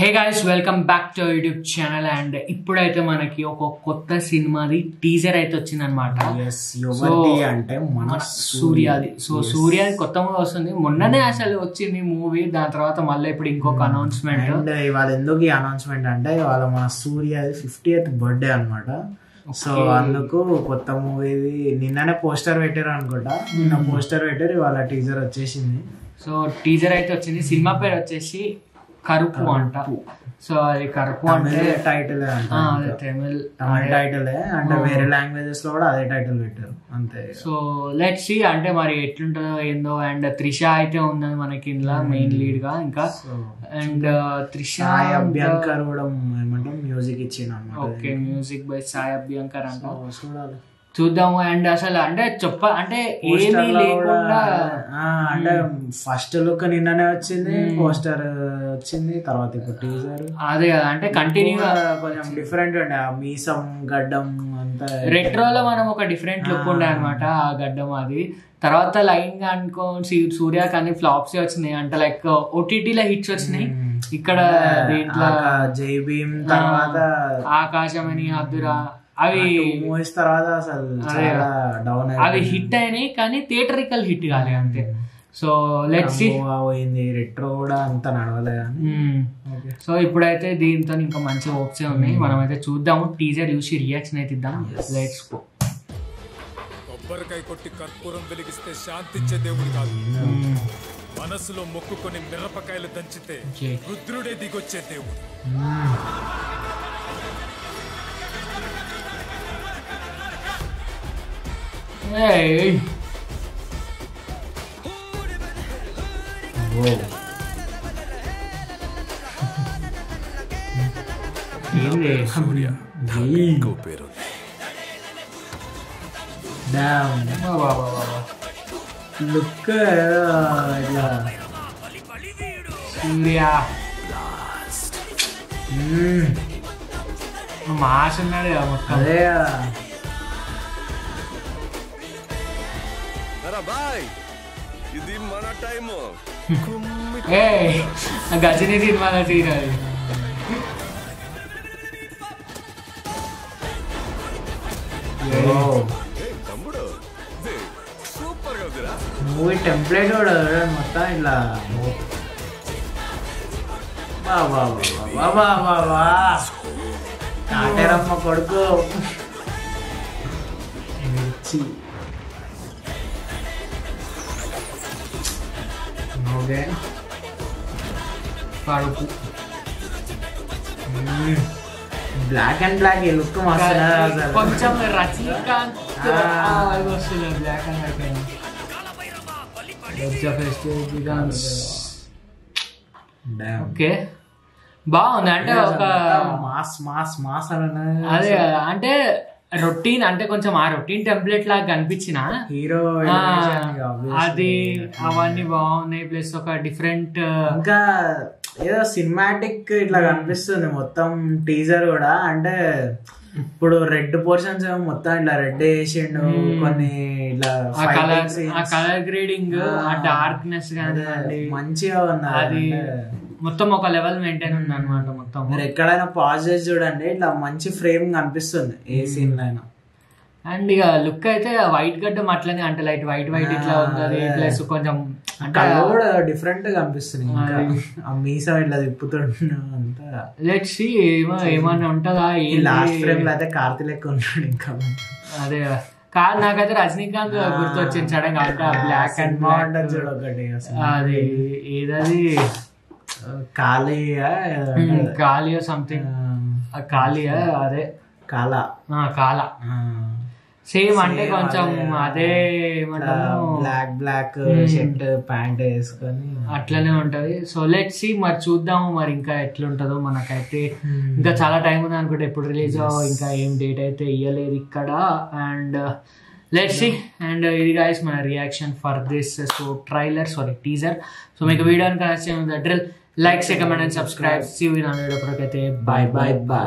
Hey guys, welcome back to YouTube channel. And ఇప్పుడైతే మనకి ఒక కొత్త సినిమాది టీజర్ అయితే వచ్చింది అనమాట. అంటే మన సూర్యాది. సో సూర్యాది కొత్త మూవీ వస్తుంది. మొన్ననే అసలు వచ్చింది మూవీ, దాని తర్వాత మళ్ళీ ఇప్పుడు ఇంకొక అనౌన్స్మెంట్. ఇవాళ ఎందుకు ఈ అనౌన్స్మెంట్ అంటే ఇవాళ మన సూర్యాది 50th బర్త్డే అనమాట. సో అందుకు కొత్త మూవీ నిన్ననే పోస్టర్ పెట్టారు అనుకుంటా. నిన్న పోస్టర్ పెట్టారు, ఇవాళ టీజర్ వచ్చేసింది. సో టీజర్ అయితే వచ్చింది. సినిమా పేరు వచ్చేసి కరుపు అంట. సో అది కరుపు అంటే టైటిల్ తమిళ్ టైటిల్ అంటే వేరే లాంగ్వేజెస్ లో కూడా అదే టైటిల్ పెట్టారు అంతే. సో లెట్స్ సీ అంటే మరి ఎట్లుంటుందో ఏందో. అండ్ త్రిష అయితే ఉన్నది మనకి ఇందులో మెయిన్ లీడ్ గా. ఇంకా అండ్ త్రిష అభ్యంకర్ కూడా ఏమంటాం మ్యూజిక్ ఇచ్చిన. Okay, music by Sai Abhyankar అంట. చూడాలి, చూద్దాము. అండ్ అసలు అంటే అంటే ఏమీ లేకుండా అంటే ఫస్ట్ లుక్ నిన్ననే వచ్చింది, పోస్టర్ వచ్చింది, తర్వాత ఇప్పుడు టీజర్. అదే కదా, అంటే కంటిన్యూగా కొంచెం డిఫరెంట్ ఉండే ఆ మీసం గడ్డం అంతా. రెట్రోలో మనం ఒక డిఫరెంట్ లుక్ ఉండే అనమాట ఆ గడ్డం. అది తర్వాత లైన్ గా అనుకో సూర్యకి అన్ని ఫ్లాప్స్ వచ్చినాయి అంటే లైక్ ఓటీటీలో హిట్స్ వచ్చినాయి. ఇక్కడ దీంట్లో జై భీమ్ తర్వాత ఆకాశం అని అద్దురా అవి మూవీస్ తర్వాత అసలు డౌన్ అవి హిట్ అయినాయి, కానీ థియేటరికల్ హిట్ కాలే అంతే. So let's see. పోయింది రెట్రో కూడా అంత నడవలే. సో ఇప్పుడైతే దీంతో ఇంకా మంచి హోప్స్ ఉన్నాయి. మనం అయితే చూద్దాము, టీజర్ చూసి రియాక్షన్ అయితే ఇద్దాం. Let's go. కొబ్బరికాయ కొట్టి కర్పూరం వెలిగిస్తే శాంతించే దేవుడు కాదు, మనసులో మొక్కుకొని మిరపకాయలు దంచితే రుద్రుడే దిగొచ్చే దేవుడు. సూర్య పేరు లుక్ సూర్య మాస్ ఉన్నాడు కదా మొత్తం. అదే ఇది మన టైము. గజనీ సినిమాలో సీన్ అది. మూవీ టెంప్లెట్ కూడా మొత్తం ఇట్లా కాటేరమ్మ కొడుకు మిర్చి. కడుపు బ్లాక్ అండ్ బ్లాక్ ఈ లుక్ మస్తు. కొంచెం రజనీకాంత్ వస్తుంది బ్లాక్ అండ్ వైట్. ఓకే, బాగుంది. అంటే ఒక మాస్ మాస్ మాస్ అదే అంటే రొటీన్, అంటే కొంచెం ఆ రొటీన్ టెంప్లెట్ లాగా కనిపించిన హీరో అది అవన్నీ బాగున్నాయి. ప్లస్ ఒక డిఫరెంట్ ఇంకా ఏదో సినిమాటిక్ ఇట్లా కనిపిస్తుంది మొత్తం టీజర్ కూడా. అంటే ఇప్పుడు రెడ్ పోర్షన్స్ మొత్తం ఇట్లా రెడ్ వేసిండు, కొన్ని ఇట్లా కలర్ గ్రేడింగ్, ఆ డార్క్నెస్ కానీ మంచిగా ఉన్నది. అది మొత్తం ఒక లెవెల్ మెయింటైన్ ఉంది అనమాట మొత్తం. మీరు ఎక్కడైనా పాజ్ చేసి చూడండి, ఇట్లా మంచి ఫ్రేమ్ కనిపిస్తుంది ఏ సీన్ లో అయినా. అండ్ ఇక లుక్ అయితే వైట్ గడ్డం అట్లనే, అంటే లైట్ వైట్ వైట్ ఇట్లా ఉంది. ప్లస్ కొంచెం అంటే కూడా డిఫరెంట్ గా అనిపిస్తుంది. ఆ మీసా ఇట్లా తిప్పుతుంటున్నా అంతా. లెట్స్ సీ ఏమన్నా ఉంటుందా. లాస్ట్ ఫ్రేమ్ లో అయితే కార్తీ లెక్క ఉన్నాడు ఇంకా. అదే కాదు, నాకైతే రజనీకాంత్ గుర్తొచ్చింది సడన్ గా. అంటే బ్లాక్ అండ్ బాగుంటుంది చూడ ఒకటి. అది ఏదది కాళియా సంథింగ్, కాళియా అదే కాలా సేమ్. అంటే కొంచెం అదే ఏమంటారు, బ్లాక్ షర్ట్ ప్యాంట్ వేసుకొని అట్లనే ఉంటది. సో లెట్స్ సీ, మరి చూద్దాము మరి ఇంకా ఎట్లుంటదో. మనకైతే ఇంకా చాలా టైం ఉంది అనుకుంటే ఎప్పుడు రిలీజ్, ఇంకా ఏం డేట్ అయితే ఇయ్యలేదు ఇక్కడ. And let's see. అండ్ ఇది గైస్ మన reaction for this trailer teaser. So మీకు వీడియో నచ్చితే డ్రిల్, like, comment and subscribe. See you in another video. Bye bye by.